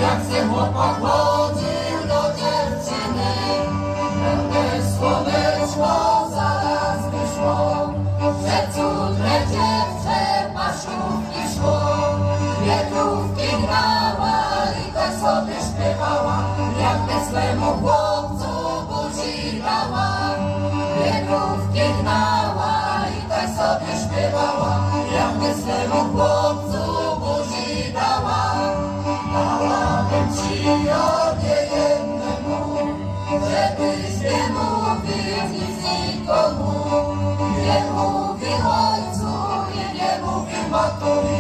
jak się chłopak chodził do dziewczyny. Będę słoneczko zaraz wyszło, że cudne dziewczę maszówki szło. Kwietówki grała i tak sobie śpiewała, jakby swemu chłopcu buzi dała. Kwietówki gnała i tak sobie śpiewała, jakby swemu chłopcu buzi dała. Dałabym ci o niejednemu, żebyś nie mówił nic nikomu. Nie mówił ojcu i nie mówił matuli,